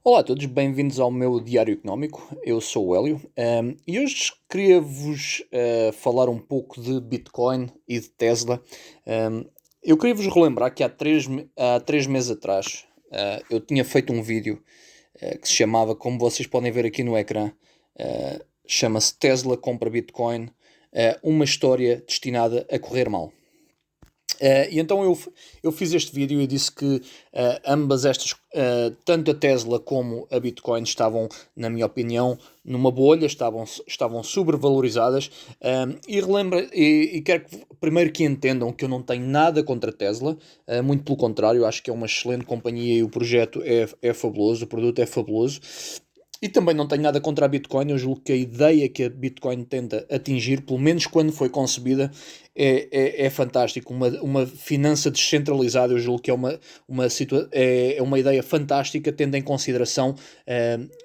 Olá a todos, bem-vindos ao meu Diário Económico. Eu sou o Hélio e hoje queria-vos falar um pouco de Bitcoin e de Tesla. Eu queria vos relembrar que há 3 meses atrás eu tinha feito um vídeo que se chamava, como vocês podem ver aqui no ecrã, chama-se Tesla compra Bitcoin, uma história destinada a correr mal. E então eu fiz este vídeo e disse que ambas estas, tanto a Tesla como a Bitcoin estavam, na minha opinião, numa bolha, estavam sobrevalorizadas. E quero primeiro que entendam que eu não tenho nada contra a Tesla, muito pelo contrário, acho que é uma excelente companhia e o projeto é fabuloso, o produto é fabuloso. E também não tenho nada contra a Bitcoin, eu julgo que a ideia que a Bitcoin tenta atingir, pelo menos quando foi concebida, é fantástico. Uma finança descentralizada, eu julgo que é uma ideia fantástica, tendo em consideração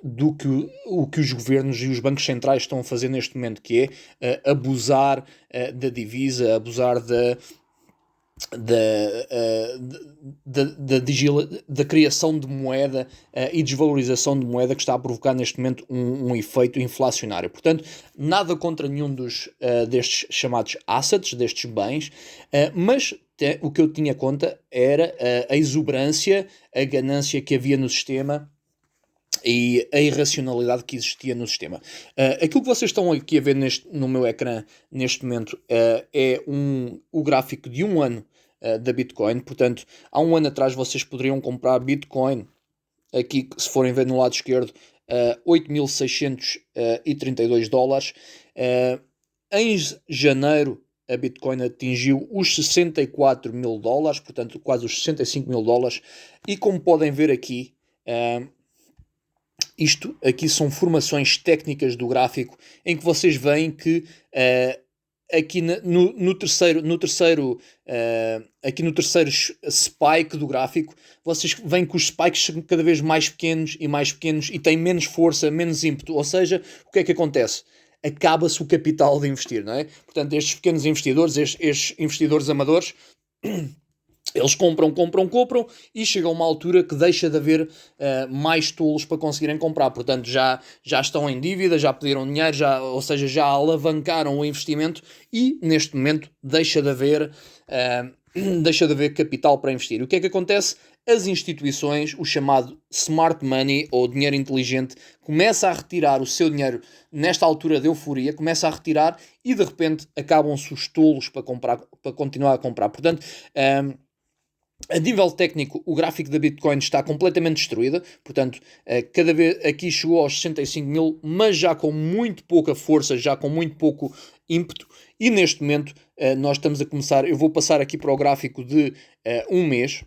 do que o que os governos e os bancos centrais estão a fazer neste momento, que é abusar da divisa, abusar da, uh, da criação de moeda e desvalorização de moeda que está a provocar neste momento um efeito inflacionário. Portanto, nada contra nenhum destes chamados assets, destes bens, mas o que eu tinha conta era a exuberância, a ganância que havia no sistema e a irracionalidade que existia no sistema. Aquilo que vocês estão aqui a ver no meu ecrã neste momento é o gráfico de um ano da Bitcoin. Portanto, há um ano atrás vocês poderiam comprar Bitcoin, aqui se forem ver no lado esquerdo, 8.632 dólares. Em janeiro a Bitcoin atingiu os 64 mil dólares, portanto quase os 65 mil dólares, e como podem ver aqui, isto aqui são formações técnicas do gráfico em que vocês veem que aqui aqui no terceiro spike do gráfico, vocês veem que os spikes são cada vez mais pequenos e têm menos força, menos ímpeto. Ou seja, o que é que acontece? Acaba-se o capital de investir, não é? Portanto, estes pequenos investidores, estes investidores amadores, eles compram e chega a uma altura que deixa de haver mais tolos para conseguirem comprar. Portanto, já estão em dívida, já pediram dinheiro, ou seja, já alavancaram o investimento e neste momento deixa de haver capital para investir. O que é que acontece? As instituições, o chamado smart money ou dinheiro inteligente, começa a retirar o seu dinheiro nesta altura de euforia, começa a retirar e de repente acabam-se os tolos para continuar a comprar. Portanto, a nível técnico, o gráfico da Bitcoin está completamente destruída, portanto, cada vez aqui chegou aos 65 mil, mas já com muito pouca força, já com muito pouco ímpeto, e neste momento nós estamos a começar, eu vou passar aqui para o gráfico de um mês,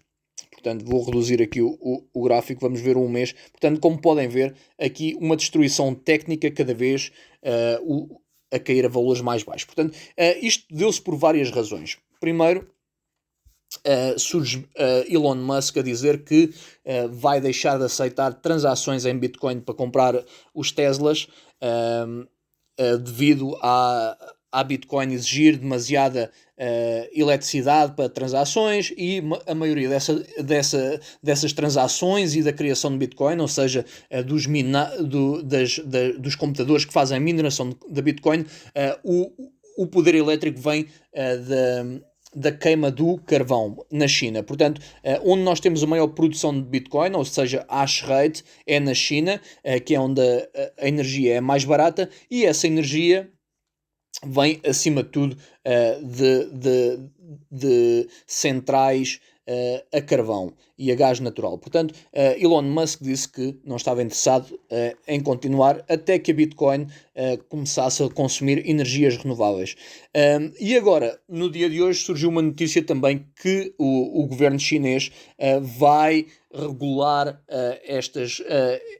portanto vou reduzir aqui o gráfico, vamos ver um mês, portanto como podem ver, aqui uma destruição técnica cada vez a cair a valores mais baixos. Portanto, isto deu-se por várias razões. Primeiro, surge Elon Musk a dizer que vai deixar de aceitar transações em Bitcoin para comprar os Teslas devido à Bitcoin exigir demasiada eletricidade para transações e a maioria dessas transações e da criação de Bitcoin, ou seja, dos computadores que fazem a mineração da Bitcoin, o poder elétrico vem da queima do carvão na China. Portanto, onde nós temos a maior produção de Bitcoin, ou seja, a hash rate, é na China, que é onde a energia é mais barata, e essa energia vem, acima de tudo, de centrais a carvão e a gás natural. Portanto, Elon Musk disse que não estava interessado em continuar até que a Bitcoin começasse a consumir energias renováveis. E agora, no dia de hoje, surgiu uma notícia também que o governo chinês vai regular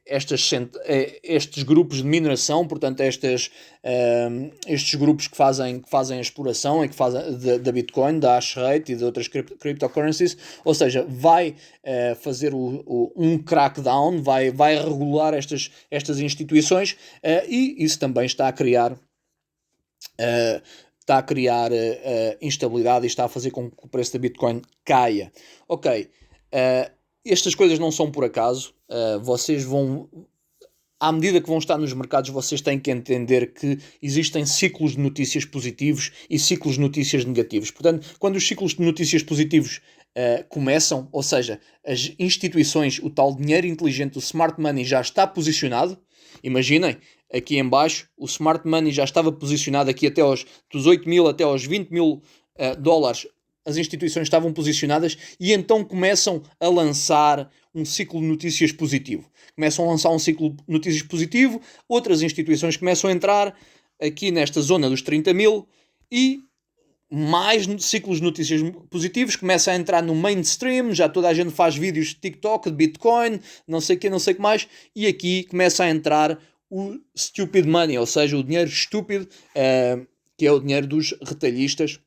estes grupos de mineração, portanto, estes grupos que fazem a exploração e que fazem da Bitcoin, da hash rate e de outras cryptocurrencies, ou seja, vai fazer um crackdown, vai regular estas instituições e isso também está a criar instabilidade e está a fazer com que o preço da Bitcoin caia. Ok, estas coisas não são por acaso. Vocês vão, à medida que vão estar nos mercados, vocês têm que entender que existem ciclos de notícias positivos e ciclos de notícias negativos. Portanto, quando os ciclos de notícias positivos começam, ou seja, as instituições, o tal dinheiro inteligente, o smart money já está posicionado. Imaginem, aqui em baixo, o smart money já estava posicionado aqui até dos 8 mil até aos 20 mil dólares. As instituições estavam posicionadas e então começam a lançar um ciclo de notícias positivo. Começam a lançar um ciclo de notícias positivo, outras instituições começam a entrar aqui nesta zona dos 30 mil e mais ciclos de notícias positivos, começa a entrar no mainstream, já toda a gente faz vídeos de TikTok, de Bitcoin, não sei o que, não sei o que mais, e aqui começa a entrar o stupid money, ou seja, o dinheiro estúpido, que é o dinheiro dos retalhistas,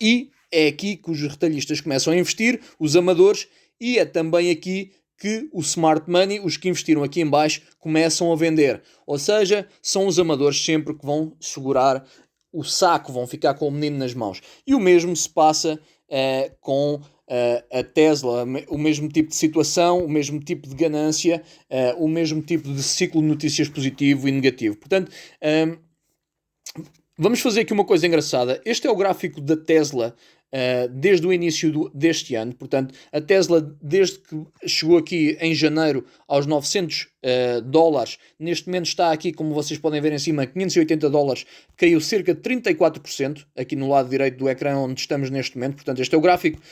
e é aqui que os retalhistas começam a investir, os amadores, e é também aqui que o smart money, os que investiram aqui em baixo, começam a vender. Ou seja, são os amadores sempre que vão segurar o saco, vão ficar com o menino nas mãos. E o mesmo se passa com a Tesla, o mesmo tipo de situação, o mesmo tipo de ganância, o mesmo tipo de ciclo de notícias positivo e negativo. Portanto, vamos fazer aqui uma coisa engraçada. Este é o gráfico da Tesla desde o início deste ano. Portanto, a Tesla, desde que chegou aqui em janeiro aos 900 dólares, neste momento está aqui, como vocês podem ver em cima, 580 dólares, caiu cerca de 34%, aqui no lado direito do ecrã onde estamos neste momento. Portanto, este é o gráfico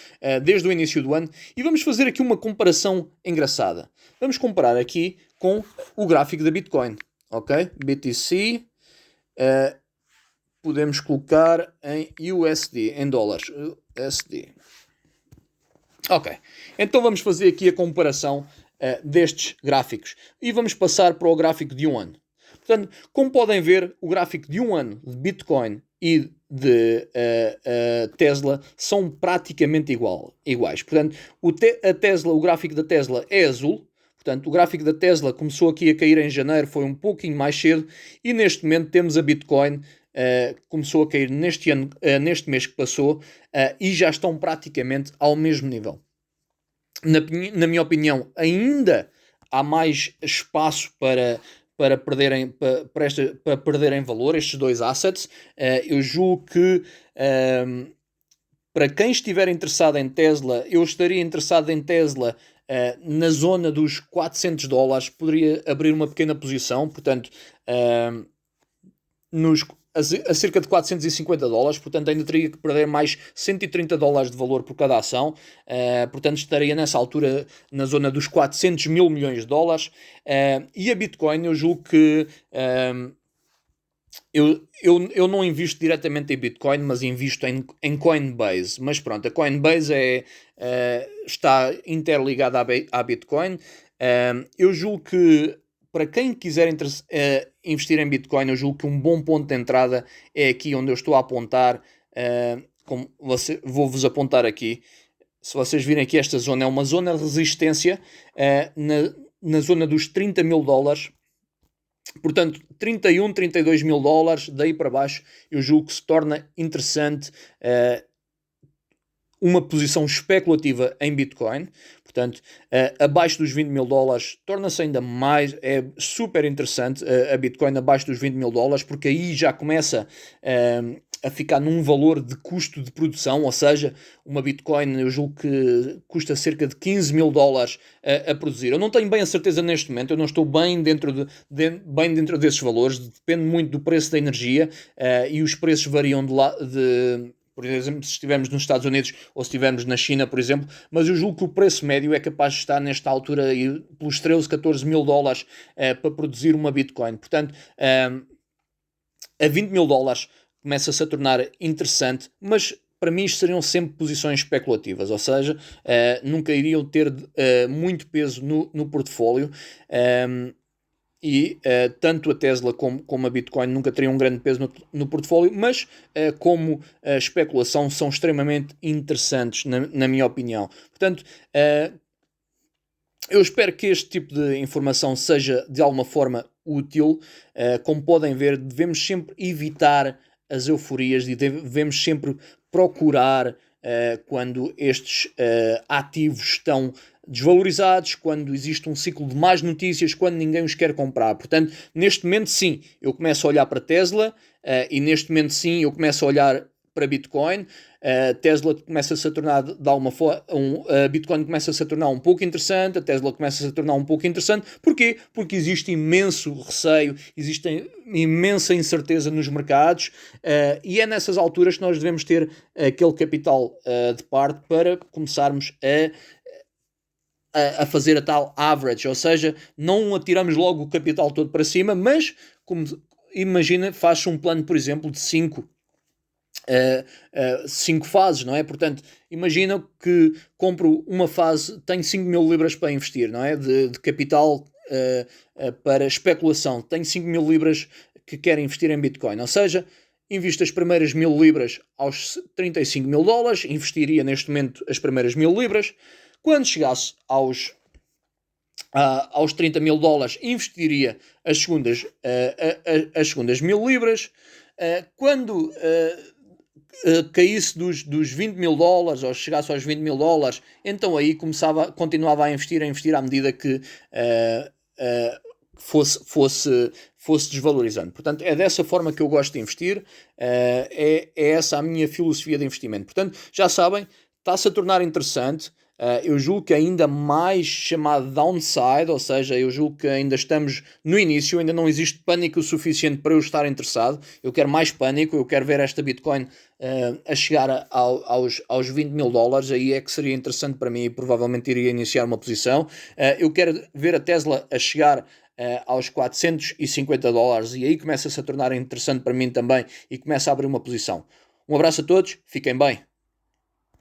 desde o início do ano. E vamos fazer aqui uma comparação engraçada. Vamos comparar aqui com o gráfico da Bitcoin. Ok? BTC... podemos colocar em USD, em dólares. USD. Ok. Então vamos fazer aqui a comparação destes gráficos. E vamos passar para o gráfico de um ano. Portanto, como podem ver, o gráfico de um ano de Bitcoin e de Tesla são praticamente iguais. Portanto, o gráfico da Tesla é azul. Portanto, o gráfico da Tesla começou aqui a cair em janeiro, foi um pouquinho mais cedo. E neste momento temos a Bitcoin começou a cair neste mês que passou e já estão praticamente ao mesmo nível. Na minha opinião, ainda há mais espaço para perderem valor estes dois assets. Eu julgo que para quem estiver interessado em Tesla, eu estaria interessado em Tesla na zona dos 400 dólares, poderia abrir uma pequena posição, portanto, a cerca de 450 dólares, portanto ainda teria que perder mais 130 dólares de valor por cada ação, portanto estaria nessa altura na zona dos 400 mil milhões de dólares, e a Bitcoin eu julgo que eu não invisto diretamente em Bitcoin, mas invisto em Coinbase, mas pronto, a Coinbase está interligada à Bitcoin. Eu julgo que para quem quiser investir em Bitcoin, eu julgo que um bom ponto de entrada é aqui onde eu estou a apontar. Vou-vos apontar aqui. Se vocês virem aqui, esta zona é uma zona de resistência na zona dos 30 mil dólares. Portanto, 31, 32 mil dólares, daí para baixo, eu julgo que se torna interessante uma posição especulativa em Bitcoin. Portanto, abaixo dos 20 mil dólares torna-se ainda mais, é super interessante a Bitcoin abaixo dos 20 mil dólares, porque aí já começa a ficar num valor de custo de produção, ou seja, uma Bitcoin eu julgo que custa cerca de 15 mil dólares a produzir. Eu não tenho bem a certeza neste momento, eu não estou bem dentro desses valores, depende muito do preço da energia e os preços variam por exemplo, se estivermos nos Estados Unidos ou se estivermos na China, por exemplo, mas eu julgo que o preço médio é capaz de estar nesta altura aí, pelos 13, 14 mil dólares para produzir uma Bitcoin. Portanto, a 20 mil dólares começa-se a tornar interessante, mas para mim isto seriam sempre posições especulativas, ou seja, nunca iriam ter muito peso no portfólio. E tanto a Tesla como a Bitcoin nunca teriam um grande peso no portfólio, mas como especulação são extremamente interessantes, na minha opinião. Portanto, eu espero que este tipo de informação seja de alguma forma útil. Como podem ver, devemos sempre evitar as euforias e devemos sempre procurar quando estes ativos estão desvalorizados, quando existe um ciclo de más notícias, quando ninguém os quer comprar. Portanto, neste momento sim, eu começo a olhar para Tesla e neste momento sim, eu começo a olhar para Bitcoin. Tesla começa-se a tornar de alguma forma, Bitcoin começa-se a tornar um pouco interessante, a Tesla começa-se a tornar um pouco interessante. Porquê? Porque existe imenso receio, existe imensa incerteza nos mercados e é nessas alturas que nós devemos ter aquele capital de parte para começarmos a fazer a tal average, ou seja, não atiramos logo o capital todo para cima, mas como imagina, faz um plano, por exemplo, de 5 fases, não é? Portanto, imagina que compro uma fase, tenho 5 mil libras para investir, não é? De capital para especulação, tenho 5 mil libras que quero investir em Bitcoin, ou seja, invisto as primeiras 1000 libras aos 35 mil dólares, investiria neste momento as primeiras 1000 libras, quando chegasse aos 30 mil dólares, investiria as segundas 1000 libras, quando caísse dos 20 mil dólares ou chegasse aos 20 mil dólares, então aí continuava a investir à medida que fosse desvalorizando. Portanto, é dessa forma que eu gosto de investir, é essa a minha filosofia de investimento. Portanto, já sabem, está-se a tornar interessante. Eu julgo que ainda mais chamado downside, ou seja, eu julgo que ainda estamos no início, ainda não existe pânico o suficiente para eu estar interessado. Eu quero mais pânico, eu quero ver esta Bitcoin a chegar aos 20 mil dólares, aí é que seria interessante para mim e provavelmente iria iniciar uma posição. Eu quero ver a Tesla a chegar aos 450 dólares e aí começa-se a tornar interessante para mim também e começa a abrir uma posição. Um abraço a todos, fiquem bem.